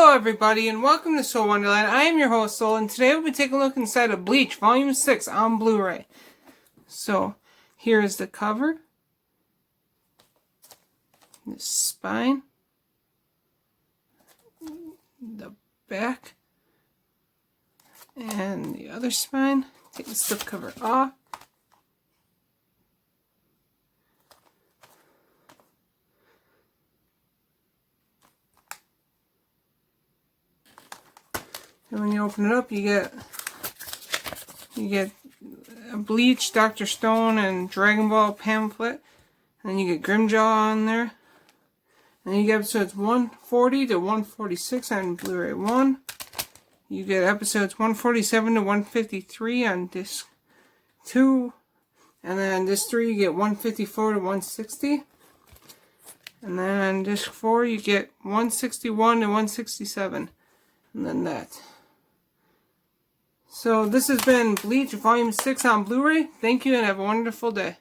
Hello everybody and welcome to Soul Wonderland. I am your host Soul, and today we'll be taking a look inside of Bleach Volume 6 on Blu-ray. So here is the cover, the spine, the back, and the other spine. Take the slipcover off. And when you open it up, you get a Bleach, Dr. Stone, and Dragon Ball pamphlet. And then you get Grimjaw on there. And then you get episodes 140 to 146 on Blu-ray 1. You get episodes 147 to 153 on disc 2. And then on disc 3 you get 154 to 160. And then on disc 4 you get 161 to 167. And then that. So this has been Bleach Volume 6 on Blu-ray. Thank you and have a wonderful day.